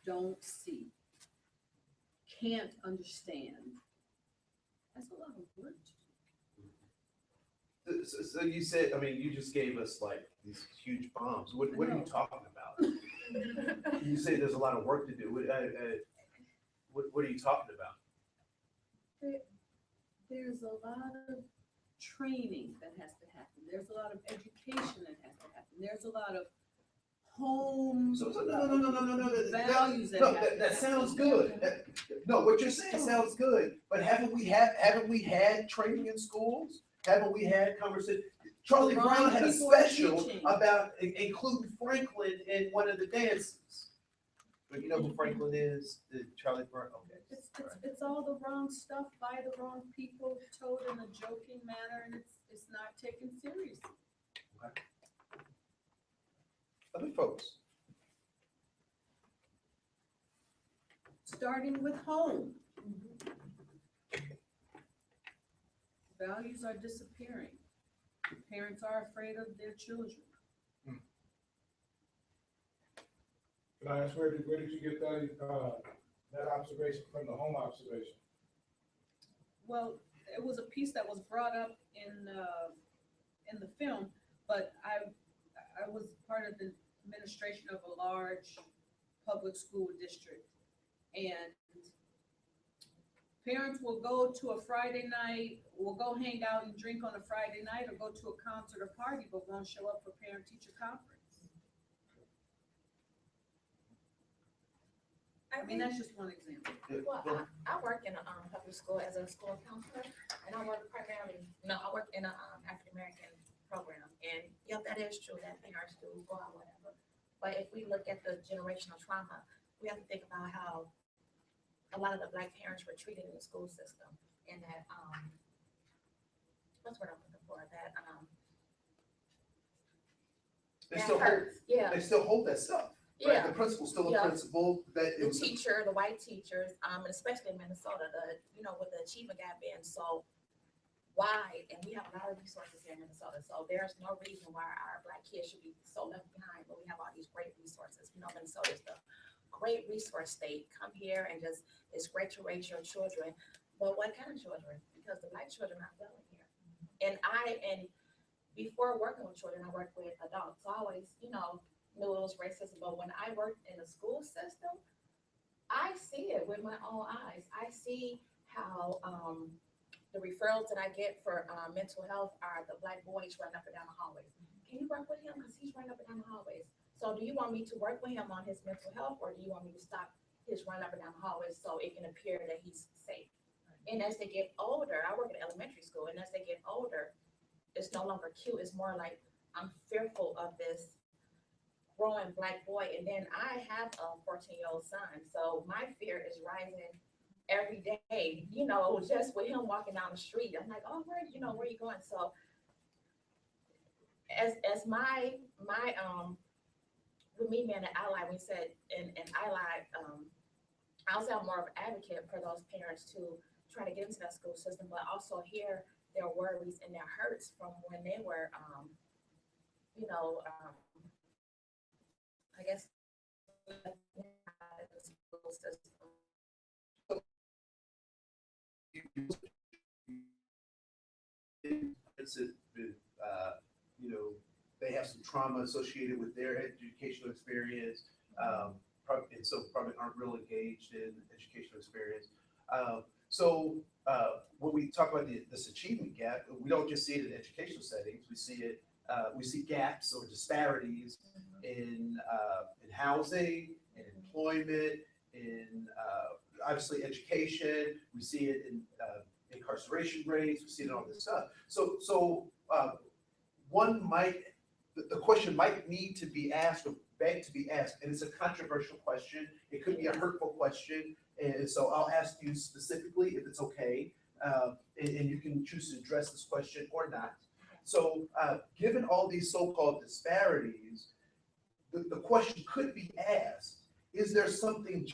don't see, can't understand, that's a lot of work. So you said, I mean, you just gave us like these huge bombs. What are you talking about? You say there's a lot of work to do. What are you talking about? There's a lot of training that has to happen. There's a lot of education that has to happen. There's a lot of home No. values That sounds good. No, what you're saying sounds good. But haven't we had training in schools? Haven't we had conversation? Charlie Brown had a special about including Franklin in one of the dances. But you know who Franklin is? The Charlie Brown. Okay. It's all the wrong stuff by the wrong people, told in a joking manner, and it's not taken seriously. Okay. Other folks. Starting with home. Values are disappearing. Parents are afraid of their children. Can I ask, where did you get that observation from, the home observation? Well, it was a piece that was brought up in the film, but I was part of the administration of a large public school district, and parents will go to a Friday night, will go hang out and drink on a Friday night, or go to a concert or party, but won't show up for parent-teacher conference. I mean, that's just one example. Well, I work in a public school as a school counselor, and I work primarily, I work in a African-American program. And yep, that is true that parents do go out, whatever. But if we look at the generational trauma, we have to think about how a lot of the Black parents were treated in the school system, and that, what's what I'm looking for, that, They still hold that stuff. Right? Yeah. The principal's still a principal. The teacher, the white teachers, and especially in Minnesota, with the achievement gap being so wide, and we have a lot of resources here in Minnesota, so there's no reason why our Black kids should be so left behind, but we have all these great resources. Minnesota is the great resource state. Come here and it's great to raise your children, but what kind of children? Because the Black children are failing here. And before working with children, I worked with adults. So I always, knew it was racism, but when I worked in the school system, I see it with my own eyes. I see how the referrals that I get for mental health are the Black boys running up and down the hallways. Can you work with him? Because he's running up and down the hallways. So do you want me to work with him on his mental health, or do you want me to stop his run up and down the hallways so it can appear that he's safe? And as they get older, I work in elementary school, and as they get older, it's no longer cute. It's more like, I'm fearful of this growing Black boy. And then I have a 14-year-old son. So my fear is rising every day, just with him walking down the street. I'm like, oh, where are you going? So as my with me being an ally, we said an ally, I also have more of an advocate for those parents to try to get into that school system, but also hear their worries and their hurts from when they were, I guess, the school system. They have some trauma associated with their educational experience, and so probably aren't real engaged in educational experience. So when we talk about this achievement gap, we don't just see it in educational settings. We see it. We see gaps or disparities in housing, in employment, in obviously education. We see it in incarceration rates. We see it in all this stuff. So the question might need to be asked or beg to be asked, and it's a controversial question. It could be a hurtful question, and so I'll ask you specifically if it's okay, and you can choose to address this question or not. So given all these so-called disparities, the question could be asked, is there something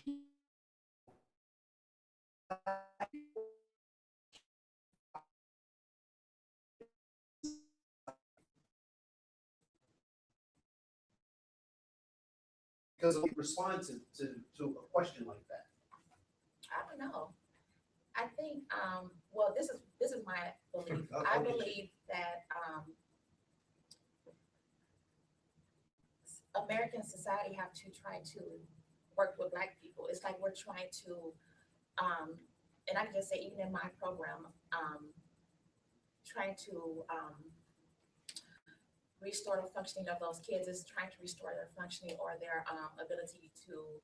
doesn't respond to a question like that? I don't know. I think, well, this is my belief. I I'll get you. believe that, American society have to try to work with Black people. It's like we're trying to, and I can just say even in my program, trying to, restore the functioning of those kids is trying to restore their functioning or their, ability to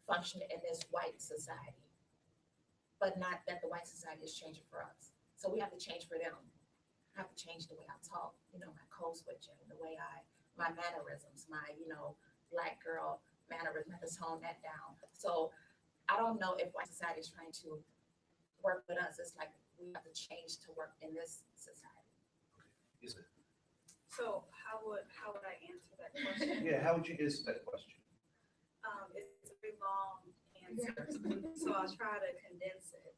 function in this white society. But not that the white society is changing for us. So we have to change for them. I have to change the way I talk, my code switching, my mannerisms, my, Black girl mannerisms, I have to tone that down. So I don't know if white society is trying to work with us. It's like we have to change to work in this society. Yes, ma'am. So how would I answer that question? Yeah, how would you answer that question? It's a very long answer, so I'll try to condense it.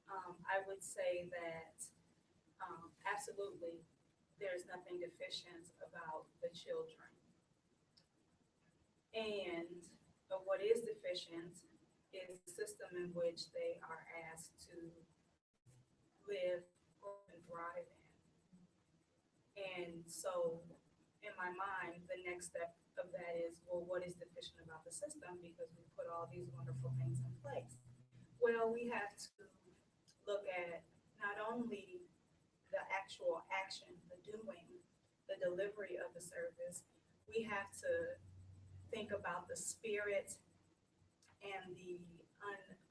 I would say that, absolutely, there's nothing deficient about the children. And what is deficient is the system in which they are asked to live, work, and thrive in. And so, in my mind, the next step of that is, well, what is deficient about the system? Because we put all these wonderful things in place. Well, we have to look at not only the actual action, the doing, the delivery of the service, we have to think about the spirit and the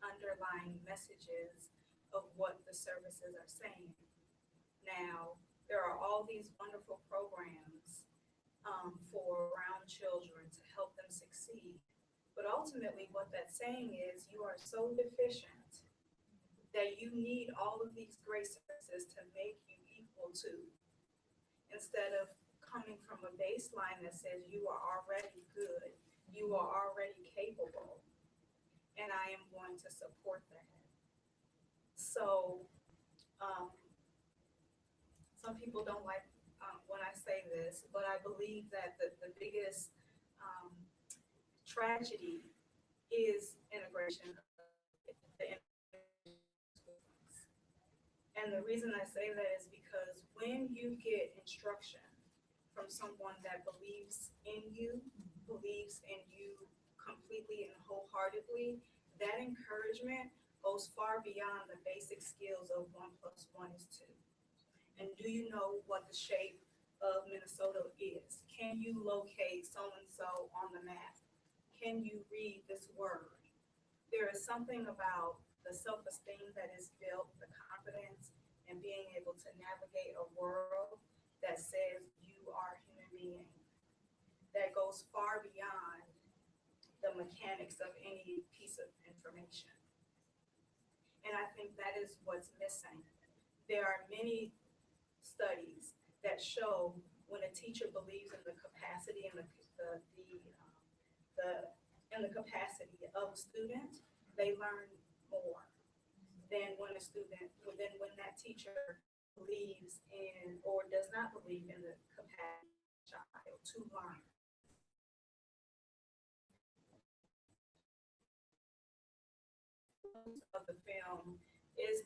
underlying messages of what the services are saying. Now, there are all these wonderful programs for brown children to help them succeed. But ultimately, what that's saying is you are so deficient that you need all of these great services to make you equal to, instead of coming from a baseline that says you are already good, you are already capable, and I am going to support that. So, some people don't like when I say this, but I believe that the biggest tragedy is integration of the and the reason I say that is because when you get instruction from someone that believes in you completely and wholeheartedly, that encouragement goes far beyond the basic skills of 1 + 1 is 2. And do you know what the shape of Minnesota is? Can you locate so-and-so on the map? Can you read this word? There is something about the self-esteem that is built, the confidence, and being able to navigate a world that says you are a human being, that goes far beyond the mechanics of any piece of information. And I think that is what's missing. There are many studies that show when a teacher believes in the capacity and the capacity of a student, they learn more than when that teacher believes in or does not believe in the capacity of the child to learn. Of the film is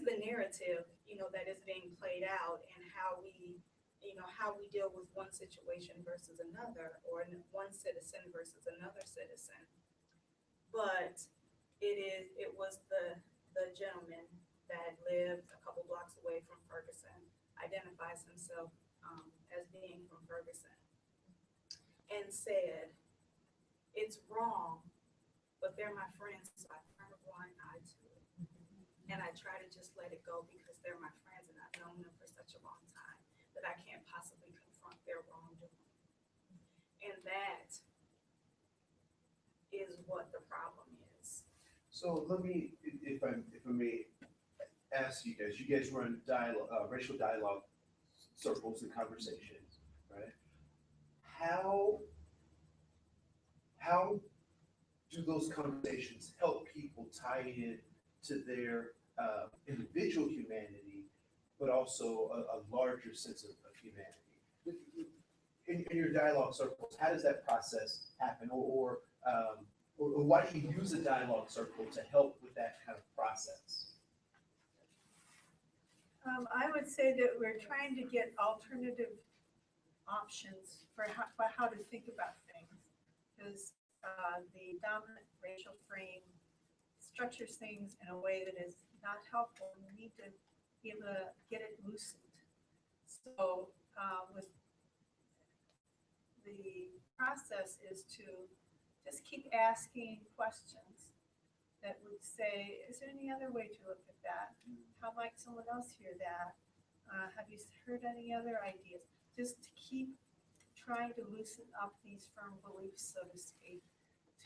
the narrative, that is being played out, and how we deal with one situation versus another, or one citizen versus another citizen. But it was the gentleman that lived a couple blocks away from Ferguson, identifies himself as being from Ferguson, and said, it's wrong, but they're my friends, so I turn a blind eye to it. And I try to just let it go because they're my friends and I've known them for such a long time that I can't possibly confront their wrongdoing. And that is what the problem is. So let me, if I may ask you guys run racial dialogue circles and conversations, right? How do those conversations help people tie in to their individual humanity, but also a larger sense of humanity? in your dialogue circles, how does that process happen? Or why do you use a dialogue circle to help with that kind of process? I would say that we're trying to get alternative options for how to think about things. Because the dominant racial frame structures things in a way that is not helpful. We need to be able to get it loosened. So with the process is to just keep asking questions that would say, is there any other way to look at that? How might someone else hear that? Have you heard any other ideas? Just to keep trying to loosen up these firm beliefs, so to speak,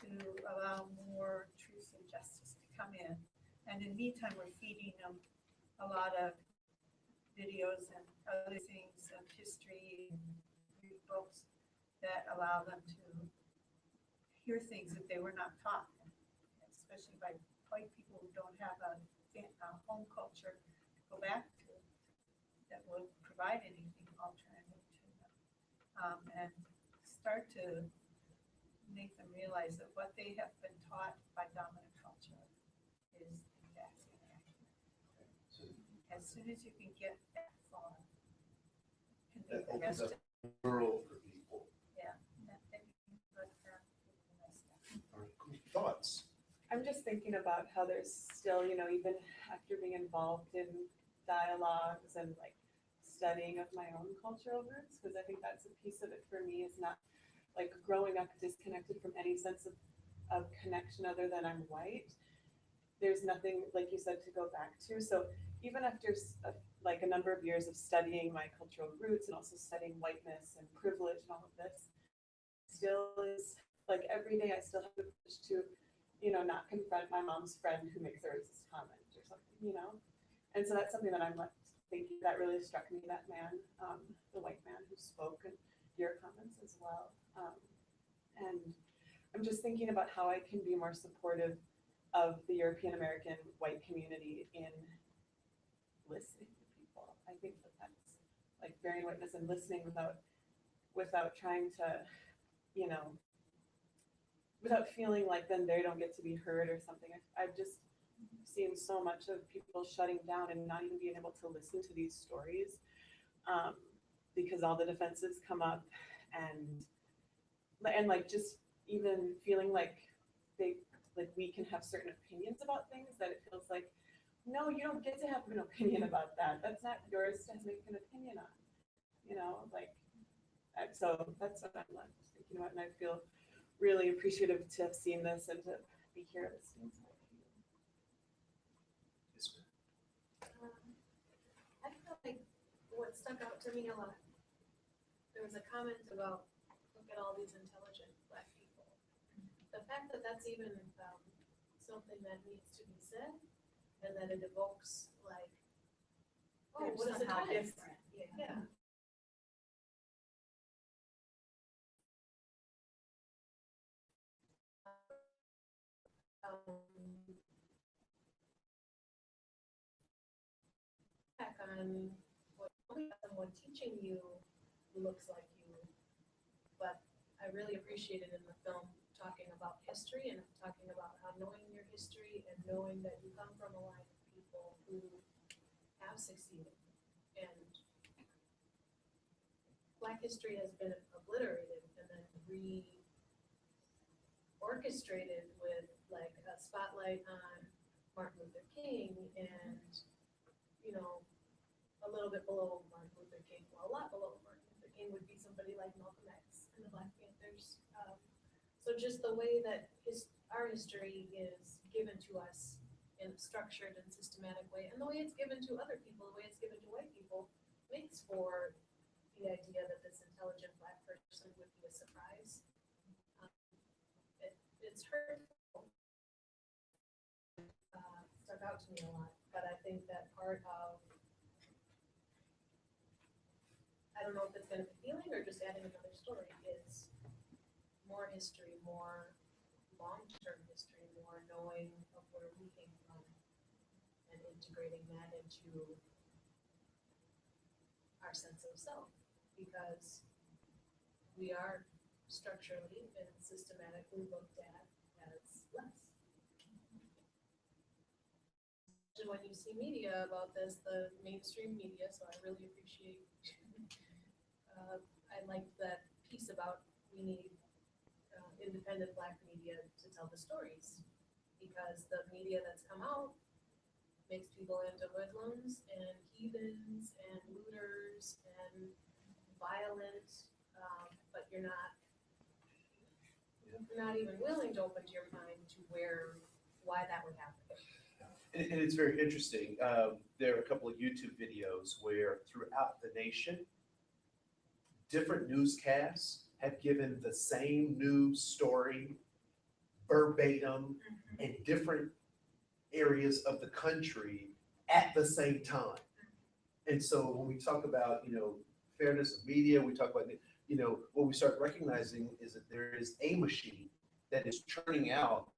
to allow more truth and justice to come in. And in the meantime, we're feeding them a lot of videos and other things of history and read books that allow them to hear things that they were not taught, especially by white people who don't have a home culture to go back to that will provide anything alternative to them, and start to make them realize that what they have been taught by dominant culture is exactly accurate. As soon as you can get that far, and That the opens rest up the world for people. then you can let them do the rest of it. All right, cool. Thoughts? I'm just thinking about how there's still, even after being involved in dialogues and like studying of my own cultural roots, because I think that's a piece of it for me, is not like growing up disconnected from any sense of connection other than I'm white. There's nothing, like you said, to go back to. So even after like a number of years of studying my cultural roots and also studying whiteness and privilege and all of this, still is like every day I still have to push to, not confront my mom's friend who makes a racist comment or something, And so that's something that I'm like thinking that really struck me, that man, the white man who spoke, and your comments as well. And I'm just thinking about how I can be more supportive of the European American white community in listening to people. I think that's like bearing witness and listening without trying to, without feeling like then they don't get to be heard or something. I've just seen so much of people shutting down and not even being able to listen to these stories, because all the defenses come up, and like just even feeling like we can have certain opinions about things that it feels like, no, you don't get to have an opinion about that. That's not yours to make an opinion on, so that's what I'm like thinking about, and I feel really appreciative to have seen this and to be here listening to it. Yes, ma'am. I feel like what stuck out to me a lot, there was a comment about, look at all these intelligent Black people. The fact that that's even something that needs to be said, and that it evokes like, oh, They're what is somehow it? different. Yeah. Back on what someone teaching you looks like you, but I really appreciated in the film talking about history and talking about how knowing your history and knowing that you come from a line of people who have succeeded, and Black history has been obliterated and then orchestrated with like a spotlight on Martin Luther King and, a little bit below Martin Luther King, well, a lot below Martin Luther King would be somebody like Malcolm X and the Black Panthers. So just the way that our history is given to us in a structured and systematic way, and the way it's given to other people, the way it's given to white people, makes for the idea that this intelligent Black person would be a surprise. It's hurtful. Stuck out to me a lot, but I think that part of, I don't know if it's going to be healing or just adding another story, is more history, more long-term history, more knowing of where we came from, and integrating that into our sense of self. Because we are structurally and systematically looked at as less. And when you see media about this, the mainstream media, so I really appreciate, I like that piece about we need independent Black media to tell the stories. Because the media that's come out makes people into hoodlums and heathens and looters and violent, but you're not even willing to open your mind to why that would happen. And it's very interesting. There are a couple of YouTube videos where throughout the nation, different newscasts have given the same news story verbatim in different areas of the country at the same time. And so when we talk about, fairness of media, we talk about, what we start recognizing is that there is a machine that is churning out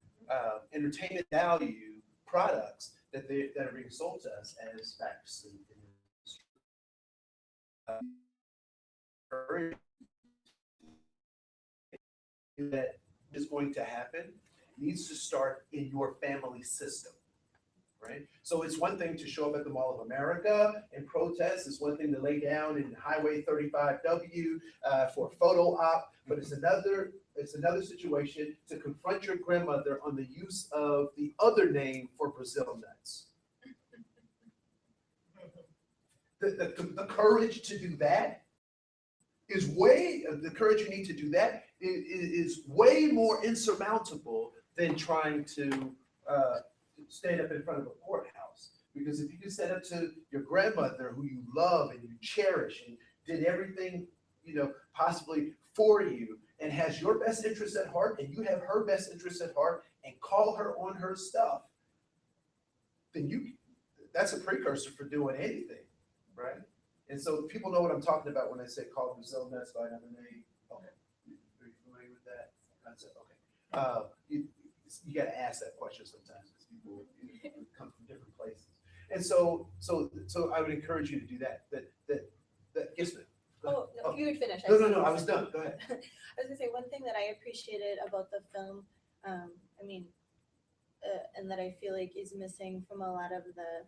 entertainment value products that are being sold to us as facts that is going to happen needs to start in your family system, right? So it's one thing to show up at the Mall of America and protest. It's one thing to lay down in Highway 35W for a photo op, but it's another situation to confront your grandmother on the use of the other name for Brazil nuts. The courage to do that is the courage you need to do that is way more insurmountable than trying to stand up in front of a courthouse. Because if you can stand up to your grandmother who you love and you cherish and did everything, possibly for you and has your best interest at heart and you have her best interest at heart and call her on her stuff, then that's a precursor for doing anything, right? And so people know what I'm talking about when I say call Brazil nuts by another name. Okay. Are you familiar with that concept? Okay. You got to ask that question sometimes because people come from different places. And so I would encourage you to do that. Yes, ma'am. Oh, no, you would finish. No, I was done. Go ahead. I was gonna say, one thing that I appreciated about the film, and that I feel like is missing from a lot of the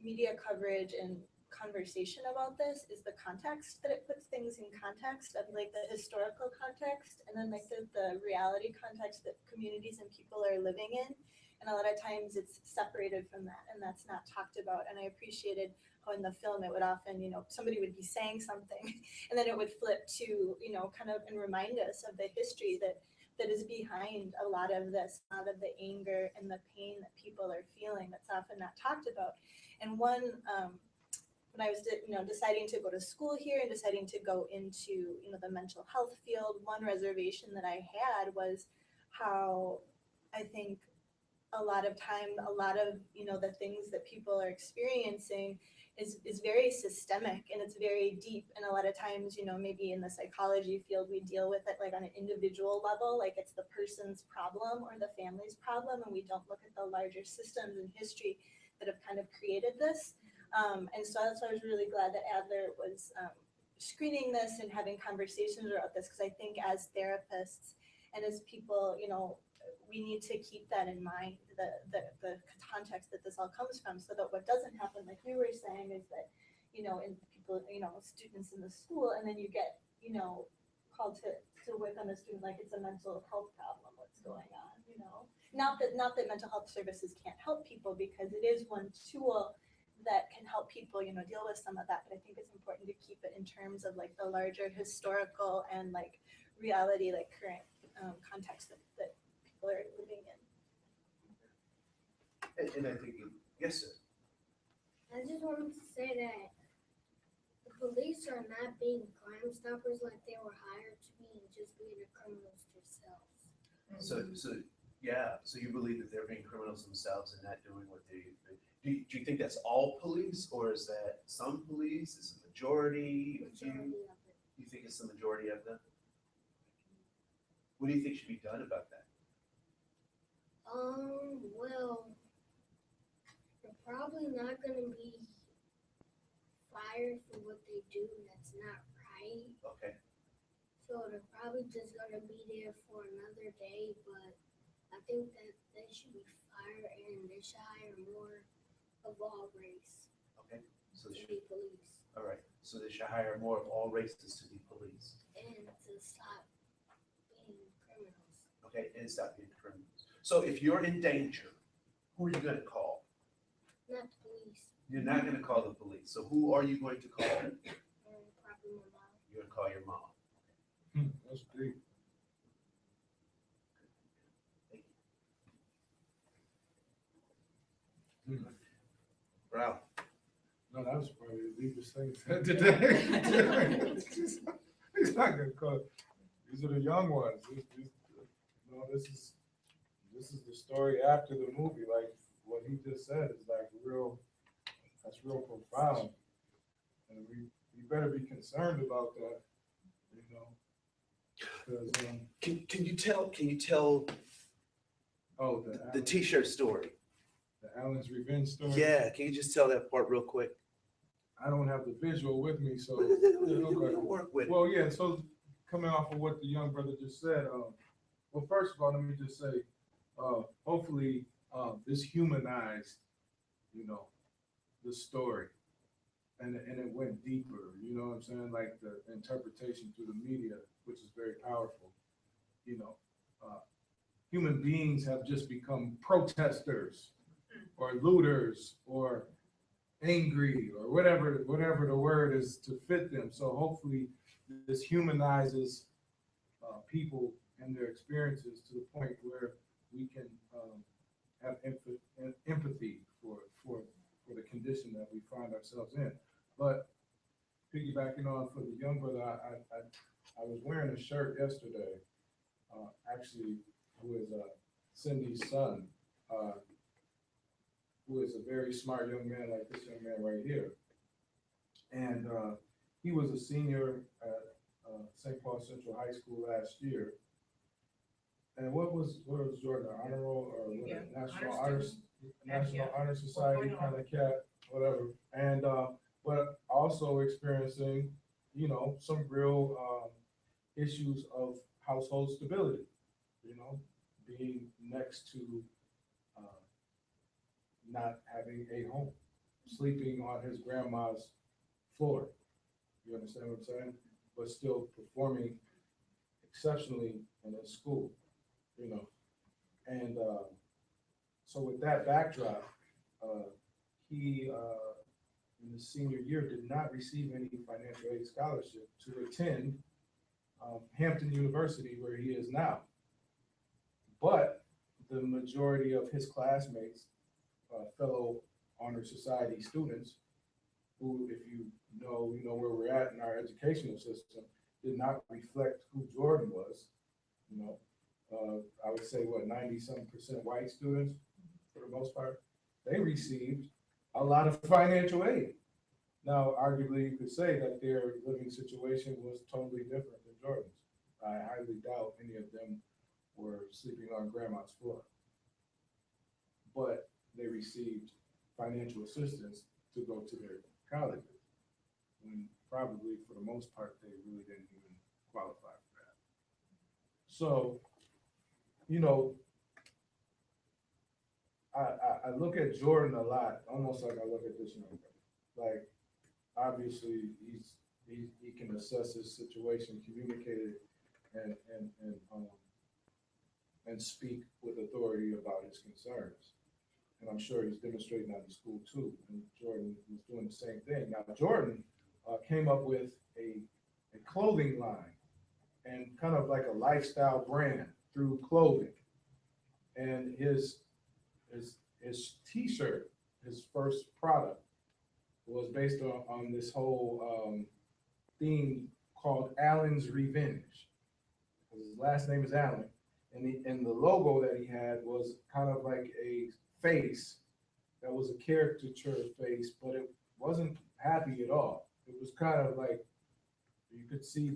media coverage and conversation about this is the context that it puts things in context of, like, the historical context and then like the reality context that communities and people are living in. And a lot of times it's separated from that and that's not talked about. And I appreciated how in the film it would often, somebody would be saying something and then it would flip to, kind of and remind us of the history that is behind a lot of this, a lot of the anger and the pain that people are feeling that's often not talked about. And when I was, deciding to go to school here and deciding to go into, the mental health field, one reservation that I had was how I think a lot of time, the things that people are experiencing is very systemic and it's very deep. And a lot of times, maybe in the psychology field, we deal with it like on an individual level, like it's the person's problem or the family's problem. And we don't look at the larger systems and history that have kind of created this. And so that's why I was really glad that Adler was screening this and having conversations about this, because I think as therapists and as people, we need to keep that in mind, the context that this all comes from, so that what doesn't happen, like we were saying, is that, in people, students in the school, and then you get, called to work on a student like it's a mental health problem, what's going on, Not that mental health services can't help people, because it is one tool that can help people, deal with some of that. But I think it's important to keep it in terms of like the larger historical and like reality, like current context that people are living in. And I think, yes, sir. I just wanted to say that the police are not being crime stoppers like they were hired to be, and just being the criminals themselves. So you believe that they're being criminals themselves and not doing what they do you think that's all police, or is that some police? Is it majority? Majority of it. You think it's the majority of them? What do you think should be done about that? Well, they're probably not gonna be fired for what they do. That's not right. Okay. So they're probably just gonna be there for another day, but I think that they should be fired and they should hire more of all race Okay, so they to should, be police all right, so they should hire more of all races to be police. and to stop being criminals. Okay, and stop being criminals. So if you're in danger, who are you gonna call? Not the police, You're not gonna call the police. So who are you going to call? and probably my mom. You're gonna call your mom. That's deep. Brown. No, that was probably the deepest thing said today. He's not gonna call, these are the young ones. No, this is the story after the movie, like what he just said is like real, that's real profound. And we better be concerned about that, you know? Because, Can you tell oh, the t-shirt story? the Allen's revenge story. Yeah, can you just tell that part real quick? I don't have the visual with me, so. You work with it. Well, yeah, so coming off of what the young brother just said, well, first of all, let me just say, hopefully, this humanized, you know, the story. And it went deeper, you know what I'm saying? Like the interpretation through the media, which is very powerful. You know, human beings have just become protesters or looters or angry or whatever the word is to fit them. So hopefully this humanizes people and their experiences to the point where we can have empathy for the condition that we find ourselves in. But piggybacking on for the young brother, I was wearing a shirt yesterday, actually, who is Cindy's son, who is a very smart young man like this young man right here. And he was a senior at St. Paul Central High School last year. And what was Jordan, honor roll or what, Yeah, National honors National yeah. Honor Society 4.0. kind of cat, whatever. And but also experiencing, you know, some real issues of household stability, you know, being next to not having a home, sleeping on his grandma's floor. You understand what I'm saying? But still performing exceptionally in his school, you know. And so with that backdrop, he in his senior year did not receive any financial aid scholarship to attend Hampton University, where he is now. But the majority of his classmates, fellow honor society students, who, if you know where we're at in our educational system, did not reflect who Jordan was. You know, I would say what 90-some% white students, for the most part, they received a lot of financial aid. Now, arguably, you could say that their living situation was totally different than Jordan's. I highly doubt any of them were sleeping on grandma's floor, but they received financial assistance to go to their colleges, when probably for the most part they really didn't even qualify for that. So, you know, I look at Jordan a lot, almost like I look at this young brother. Like, obviously, he can assess his situation, communicate it, and speak with authority about his concerns. And I'm sure he's demonstrating that in school too. And Jordan was doing the same thing. Now, Jordan came up with a clothing line and kind of like a lifestyle brand through clothing. And his t-shirt, his first product, was based on this whole theme called Allen's Revenge. His last name is Allen. And the logo that he had was kind of like a face that was a caricature face, but it wasn't happy at all. It was kind of like, you could see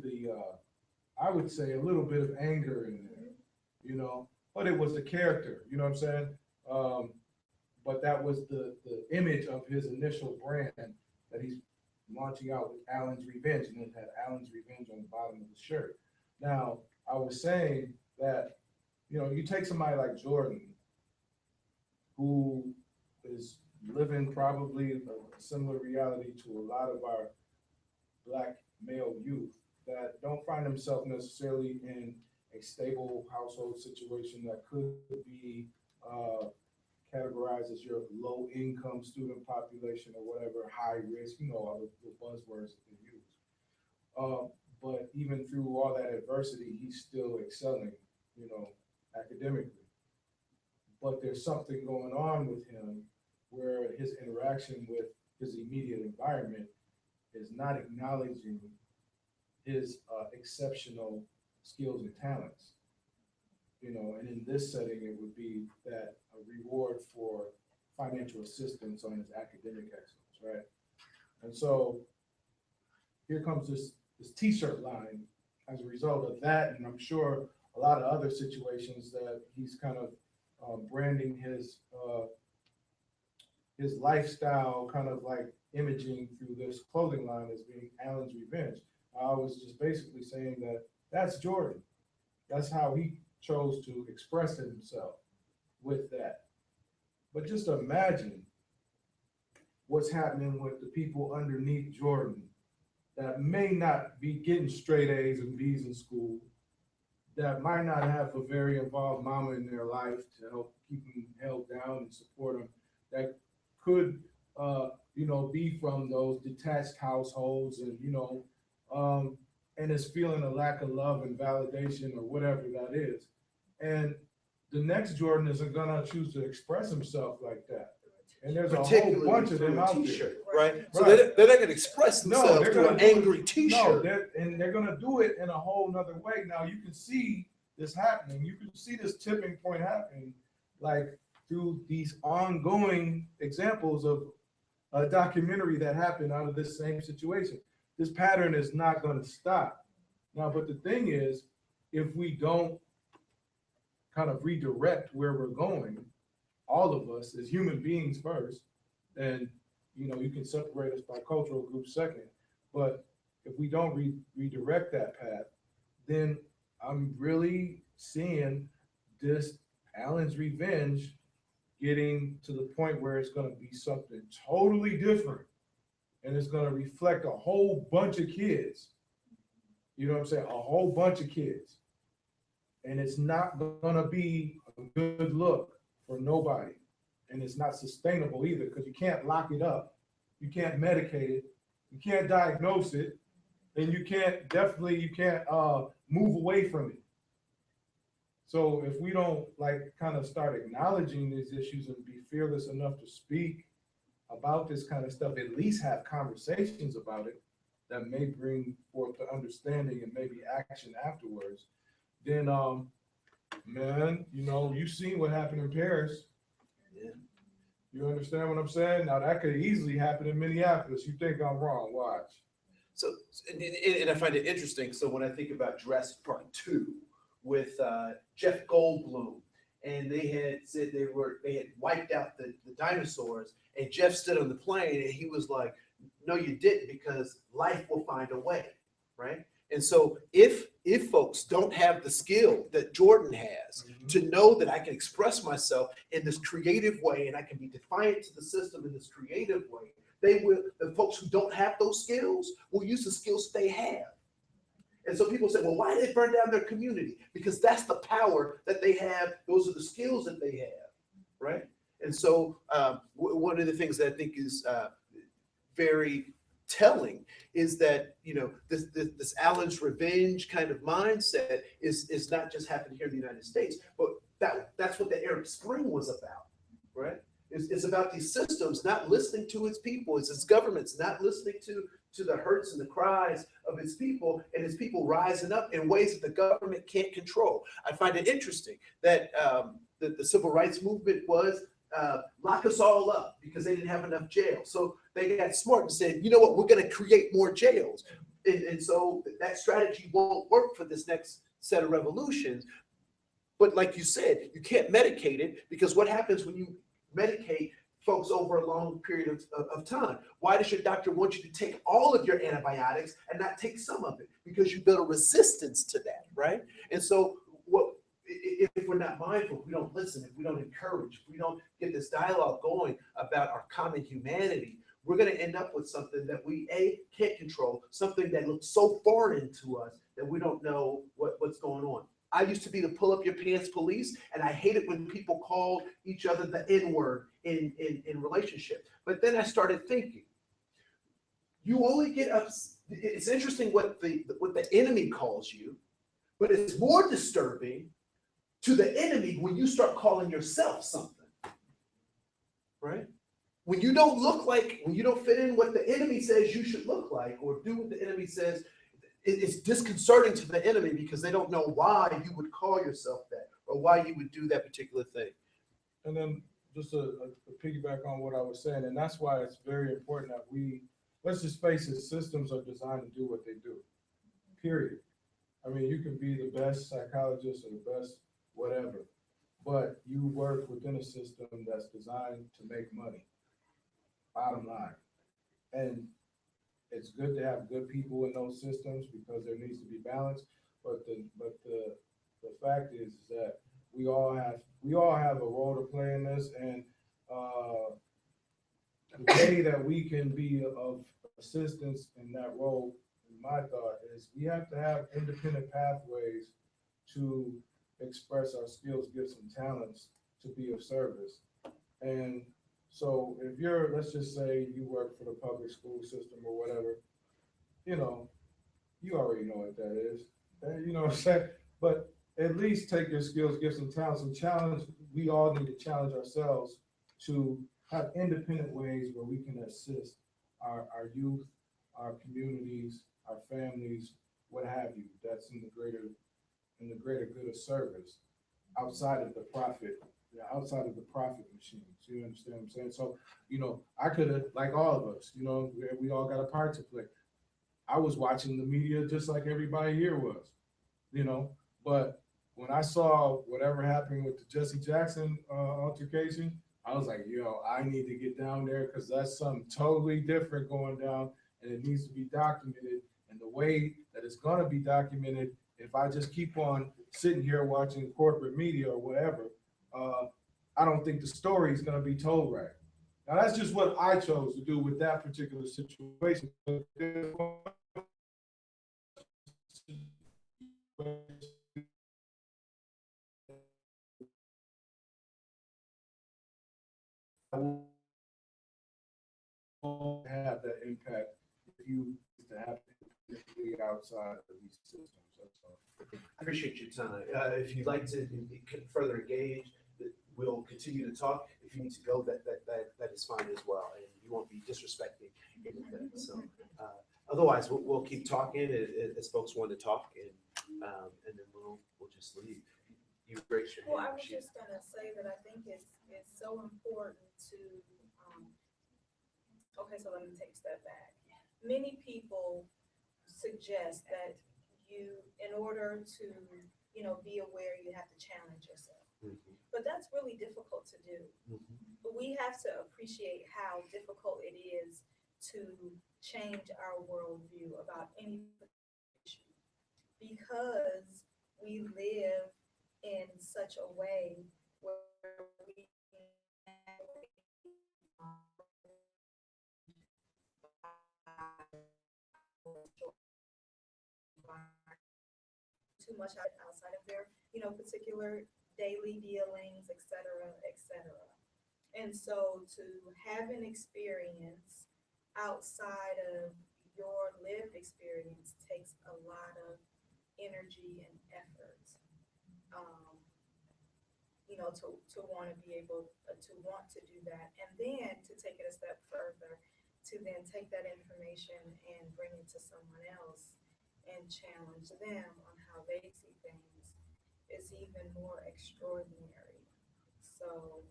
I would say a little bit of anger in there, you know, but it was the character, you know what I'm saying? But that was the image of his initial brand that he's launching out with Allen's Revenge, and it had Allen's Revenge on the bottom of the shirt. Now, I was saying that, you take somebody like Jordan, who is living probably a similar reality to a lot of our Black male youth that don't find themselves necessarily in a stable household situation that could be categorized as your low income student population or whatever, high risk, all the buzzwords that they use. But even through all that adversity, he's still excelling, academically. But there's something going on with him where his interaction with his immediate environment is not acknowledging his exceptional skills and talents. And in this setting, it would be that a reward for financial assistance on his academic excellence, right? And so here comes this T-shirt line as a result of that, and I'm sure a lot of other situations that he's kind of branding his lifestyle, kind of like imaging through this clothing line as being Allen's Revenge. I was just basically saying that that's Jordan. That's how he chose to express himself with that. But just imagine what's happening with the people underneath Jordan that may not be getting straight A's and B's in school, that might not have a very involved mama in their life to help keep them held down and support them, that could, be from those detached households and is feeling a lack of love and validation or whatever that is. And the next Jordan isn't gonna choose to express himself like that. And there's a whole Particularly bunch of through them a out there. T-shirt. Right? So Right. they're not gonna express No, themselves they're through gonna an do it- angry No, T-shirt. they're gonna do it in a whole nother way. Now you can see this happening. You can see this tipping point happening, like through these ongoing examples of a documentary that happened out of this same situation. This pattern is not going to stop. Now, but the thing is, if we don't kind of redirect where we're going, all of us as human beings first, and you can separate us by cultural groups second. But if we don't redirect that path, then I'm really seeing this Allen's Revenge getting to the point where it's going to be something totally different, and it's going to reflect a whole bunch of kids. You know what I'm saying? A whole bunch of kids. And it's not going to be a good look for nobody. And it's not sustainable either, because you can't lock it up. You can't medicate it. You can't diagnose it. And you can't move away from it. So if we don't kind of start acknowledging these issues and be fearless enough to speak about this kind of stuff, at least have conversations about it that may bring forth the understanding and maybe action afterwards, then man, you've seen what happened in Paris. Yeah. You understand what I'm saying? Now that could easily happen in Minneapolis. You think I'm wrong? Watch. So, and I find it interesting. So when I think about Jurassic Park 2 with Jeff Goldblum, and they had said they had wiped out the dinosaurs, and Jeff stood on the plane and he was like, no, you didn't, because life will find a way, right? And so if folks don't have the skill that Jordan has to know that I can express myself in this creative way and I can be defiant to the system in this creative way, the folks who don't have those skills will use the skills they have. And so people say, well, why did they burn down their community? Because that's the power that they have. Those are the skills that they have, right? And so one of the things that I think is very telling is that this Allen's Revenge kind of mindset is not just happening here in the United States, but that's what the Arab Spring was about, right? It's about these systems not listening to its people. It's its governments not listening to the hurts and the cries of its people, and its people rising up in ways that the government can't control. I find it interesting that the civil rights movement was lock us all up because they didn't have enough jails. So they got smart and said, you know what, we're going to create more jails. And so that strategy won't work for this next set of revolutions. But like you said, you can't medicate it, because what happens when you medicate folks over a long period of time? Why does your doctor want you to take all of your antibiotics and not take some of it? Because you build a resistance to that, right? And so if we're not mindful, if we don't listen, if we don't encourage, if we don't get this dialogue going about our common humanity, we're going to end up with something that we can't control, something that looks so foreign to us that we don't know what's going on. I used to be the pull up your pants police, and I hated when people called each other the N-word in relationship. But then I started thinking, you only get up. It's interesting what the enemy calls you, but it's more disturbing to the enemy when you start calling yourself something, right? When you don't look like, when you don't fit in what the enemy says you should look like, or do what the enemy says, it's disconcerting to the enemy because they don't know why you would call yourself that or why you would do that particular thing. And then just a piggyback on what I was saying, and that's why it's very important that let's just face it, systems are designed to do what they do, period. I mean, you can be the best psychologist or the best whatever, but you work within a system that's designed to make money, bottom line. And it's good to have good people in those systems because there needs to be balance. But the fact is that we all have a role to play in this, and the way that we can be of assistance in that role, in my thought, is we have to have independent pathways to express our skills, gifts, and talents to be of service. And so if let's just say you work for the public school system or whatever, you already know what that is. You know what I'm saying? But at least take your skills, gifts, and talents and challenge. We all need to challenge ourselves to have independent ways where we can assist our youth, our communities, our families, what have you, that's in the greater good of service outside of the profit machine. So you understand what I'm saying? So, I could have, like all of us, we all got a part to play. I was watching the media just like everybody here was, but when I saw whatever happened with the Jesse Jackson altercation, I was like, I need to get down there because that's something totally different going down, and it needs to be documented. And the way that it's going to be documented, if I just keep on sitting here watching corporate media or whatever, I don't think the story is going to be told right. Now, that's just what I chose to do with that particular situation. I won't have that impact if you have to be outside of these systems. That's all. I appreciate your time. If you'd like to further engage, we'll continue to talk. If you need to go, that is fine as well, and you won't be disrespecting anything. So, otherwise, we'll keep talking as folks want to talk, and then we'll just leave. You raise your hand. Well, I was just gonna say that I think it's so important to, okay, so let me take a step back. Many people suggest that in order to, be aware, you have to challenge yourself. Mhm. But that's really difficult to do. Mhm. But we have to appreciate how difficult it is to change our worldview about any issue because we live in such a way where we too much outside of their, particular daily dealings, et cetera, et cetera. And so to have an experience outside of your lived experience takes a lot of energy and effort. To want to be able to want to do that, and then to take it a step further, to then take that information and bring it to someone else and challenge them on how they see things is even more extraordinary. So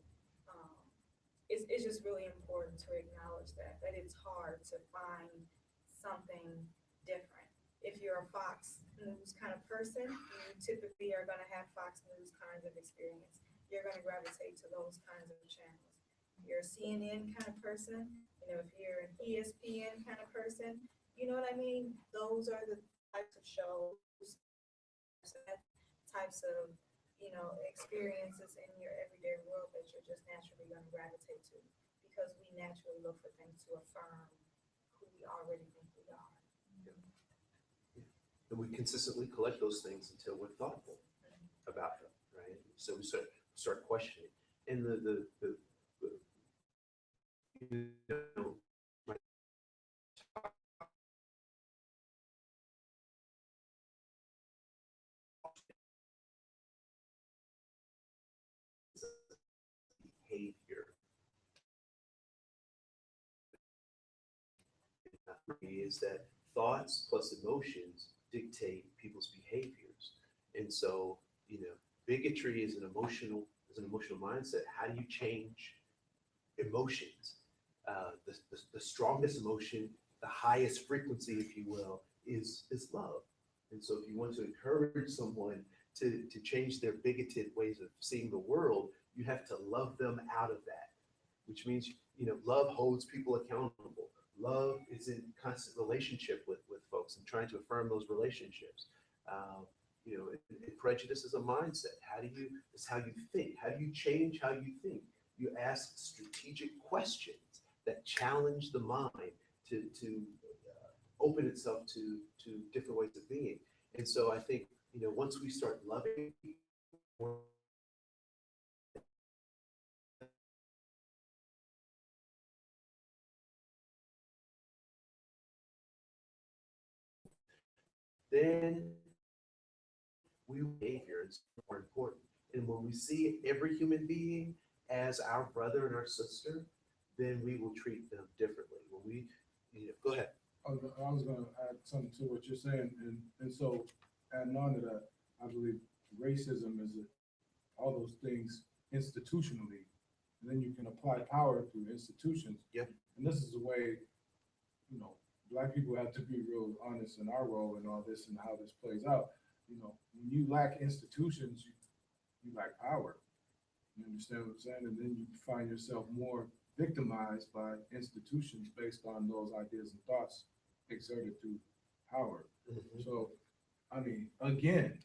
it's just really important to acknowledge that it's hard to find something different. If you're a Fox News kind of person, you typically are going to have Fox News kinds of experience. You're going to gravitate to those kinds of channels. you're a CNN kind of person, if you're an ESPN kind of person, you know what I mean? Those are the types of shows, types of, experiences in your everyday world that you're just naturally going to gravitate to because we naturally look for things to affirm who we already think we are. And we consistently collect those things until we're thoughtful about them, right? So we start questioning. And you know, my behavior is that thoughts plus emotions dictate people's behaviors. And so, bigotry is an emotional mindset. How do you change emotions? The strongest emotion, the highest frequency, if you will, is love. And so if you want to encourage someone to change their bigoted ways of seeing the world, you have to love them out of that, which means, love holds people accountable. Love is in constant relationship with folks and trying to affirm those relationships. And prejudice is a mindset. It's how you think. How do you change how you think? You ask strategic questions that challenge the mind to open itself to different ways of being. And so I think, once we start loving people, then behavior is more important. And when we see every human being as our brother and our sister, then we will treat them differently. When we, go ahead. I was gonna add something to what you're saying, and so adding on to that, I believe racism is all those things institutionally, and then you can apply power through institutions. Yep. And this is the way, Black people have to be real honest in our role in all this and how this plays out. When you lack institutions, you lack power. You understand what I'm saying? And then you find yourself more victimized by institutions based on those ideas and thoughts exerted through power. Mhm. So, I mean, again,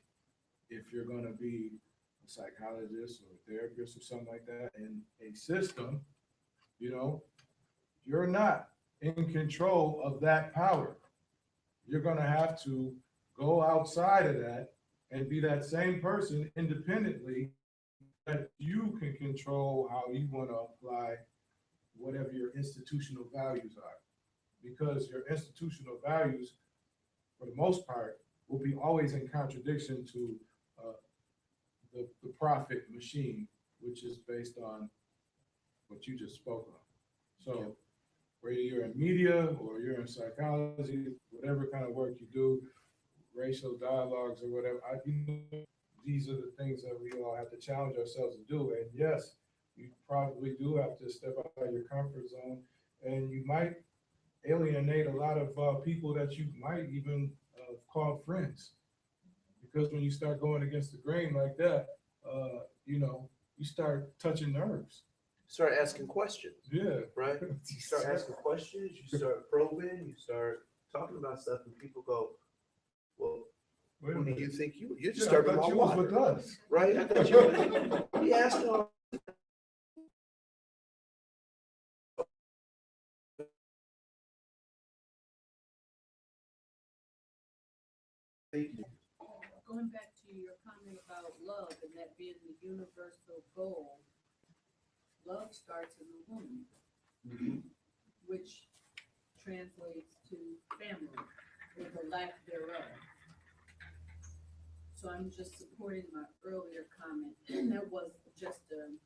if you're going to be a psychologist or a therapist or something like that in a system, you're not in control of that power. You're going to have to go outside of that and be that same person independently that you can control how you want to apply whatever your institutional values are. Because your institutional values, for the most part, will be always in contradiction to the profit machine, which is based on what you just spoke on. So whether you're in media or you're in psychology, whatever kind of work you do, racial dialogues or whatever, these are the things that we all have to challenge ourselves to do. And yes, you probably do have to step outside your comfort zone, and you might alienate a lot of people that you might even call friends. Because when you start going against the grain like that, you start touching nerves. Start asking questions, Yeah. right? You start asking questions, you start probing, you start talking about stuff, and people go, well, Wait a who do minute. you think you're Yeah, I disturbing my thought you was water, with us. right? I thought you were, we asked all. Going back to your comment about love and that being the universal goal, love starts in the womb, which translates to family or the lack thereof. So I'm just supporting my earlier comment, and that was just an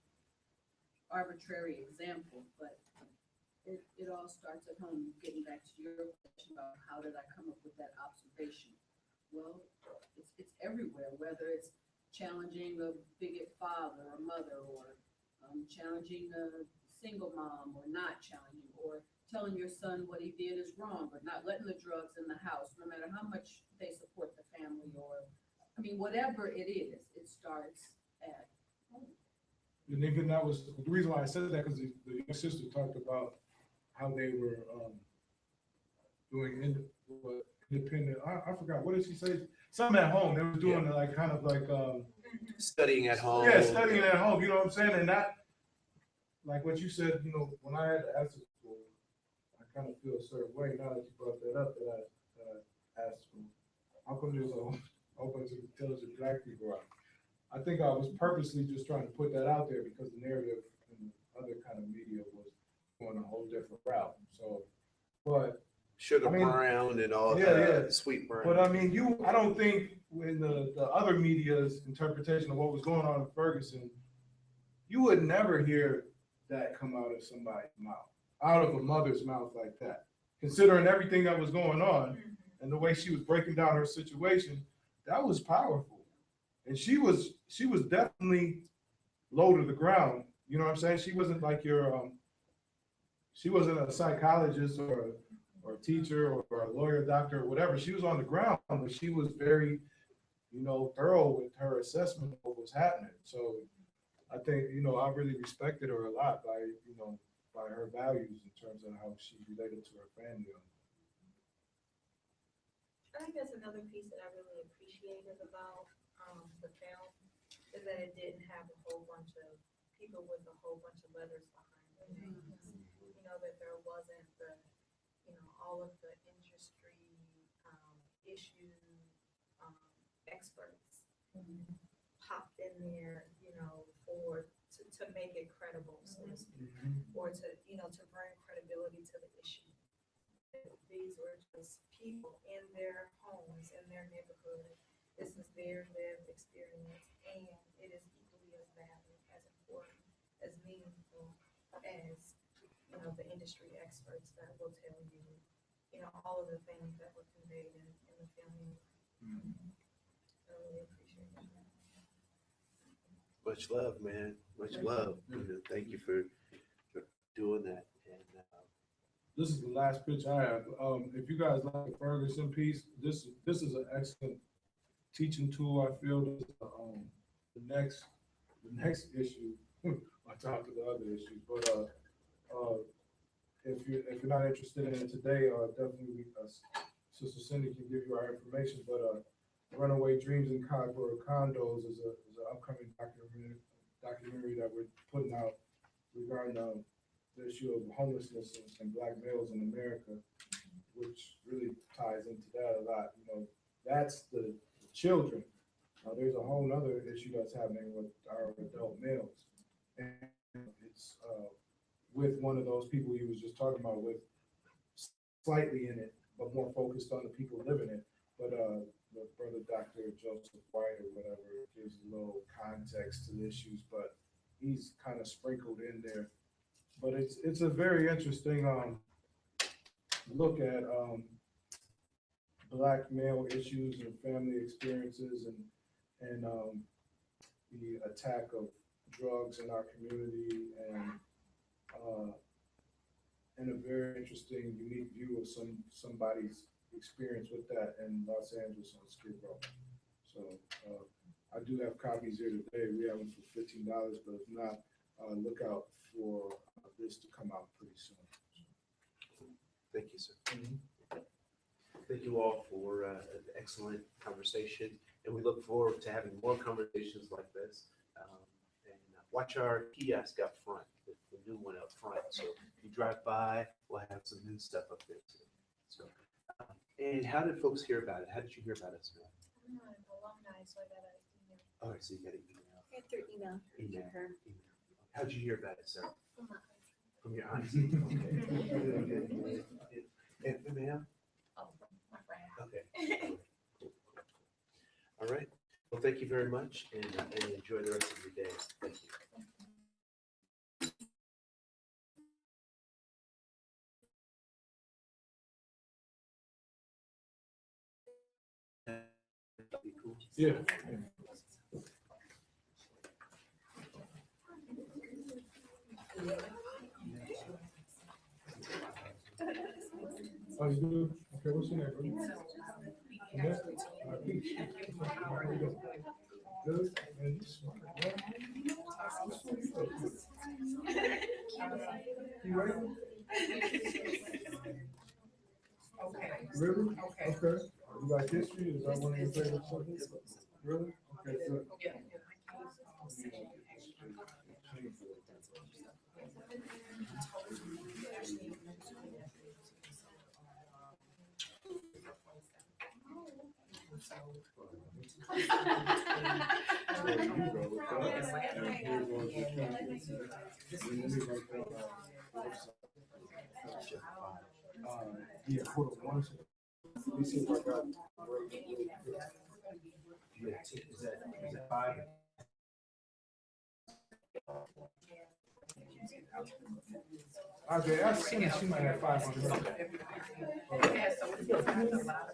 arbitrary example, but it all starts at home. Getting back to your question about how did I come up with that observation? Well, it's everywhere, whether it's challenging a bigot father or mother, or challenging a single mom, or not challenging, or telling your son what he did is wrong, or not letting the drugs in the house, no matter how much they support the family, or, whatever it is, it starts at home. And even that was, the reason why I said that, because the sister talked about how they were, doing independent, I forgot, what did she say? Something at home, they were doing like, kind of like, Studying at home. yeah, studying at home, you know what I'm saying? And that, like what you said, you know, when I had to ask school, I kind of feel a certain way now that you brought that up, that I asked school. How come there's a whole bunch of intelligent black people out? I think I was purposely just trying to put that out there because the narrative in the other kind of media was going a whole different route. So, but Sugar I mean, brown and all yeah, that, yeah. sweet brown. But I mean, I don't think when the other media's interpretation of what was going on in Ferguson, you would never hear that come out of somebody's mouth, out of a mother's mouth like that. Considering everything that was going on and the way she was breaking down her situation, that was powerful. And she was definitely low to the ground. You know what I'm saying? She wasn't like she wasn't a psychologist or a teacher or a lawyer, doctor, or whatever. She was on the ground, but she was very, you know, thorough with her assessment of what was happening. So I think, you know, I really respected her a lot by, you know, by her values in terms of how she related to her family. I think that's another piece that I really appreciated about the film is that it didn't have a whole bunch of people with a whole bunch of letters behind their names. You know, that there wasn't the, you know, all of the industry issue experts popped in there, you know, to make it credible, so to speak, or to, you know, to bring credibility to the issue. These were just people in their homes, in their neighborhood. This is their lived experience, and it is equally as valid, as important, as meaningful as, you know, the industry experts that will tell you, you know, all of the things that were conveyed in the film. I really appreciate that. Much love, man. Much love. You know, thank you for doing that. And This is the last pitch I have. If you guys like the Ferguson piece, this is an excellent teaching tool. I feel this the next issue. I talked to the other issues, but if you're not interested in it today, definitely Sister Cindy can give you our information. But Runaway Dreams in Cardboard Condos is an upcoming documentary that we're putting out regarding the issue of homelessness and black males in America, which really ties into that a lot. You know, that's the children. There's a whole other issue that's happening with our adult males, and it's with one of those people he was just talking about, with slightly in it, but more focused on the people living it. But the brother Dr. Joseph White or whatever gives a little context to the issues, but he's kind of sprinkled in there. But it's a very interesting look at black male issues and family experiences and the attack of drugs in our community and a very interesting, unique view of somebody's experience with that in Los Angeles on Skid Row. So I do have copies here today. We have them for $15, but if not, look out for this to come out pretty soon. thank you, sir. Thank you all for an excellent conversation, and we look forward to having more conversations like this. And watch our kiosk up front, the new one up front. So if you drive by, we'll have some new stuff up there too. So, and how did folks hear about it? How did you hear about us, man? I'm an alumni, so I got an email All right, so you got an email. Through email. Email. How'd you hear about it, sir? from my From your auntie? Okay. And ma'am? oh, from my friend. Okay. All right. Well, thank you very much, and enjoy the rest of your day. Thank you. That'd be cool. Yeah. Oh, you do? Okay, what's your name, bro? Yeah? All right, peace. How you doing? Good? Man, you smart, man. You so good. regular? Okay. Really? Okay. Okay. You like history? Is that one of your favorite subjects? Really? Okay, good. Yeah. Yeah, hold on one second. Let me see if I got. Is that five? I assume she might have 500. Yeah, so it's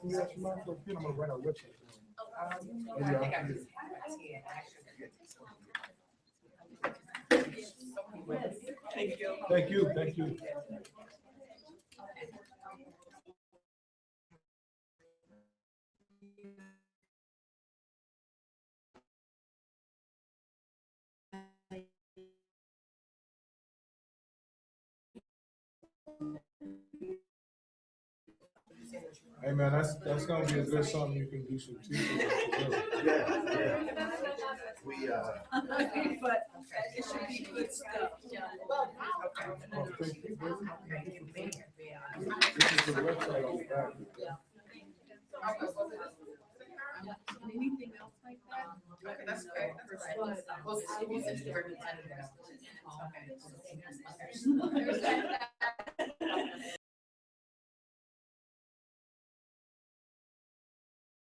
Yeah, she might have, I'm gonna write out what she. I think I just. Thank you. Thank you, thank you. Hey man, that's gonna be a good something you can do some teaching. Yeah. We, But it should be good stuff. Oh, thank you, baby. This is the website on the back. Anything else like that? Okay, that's okay, that's right. Well, we'll send the representative. Okay.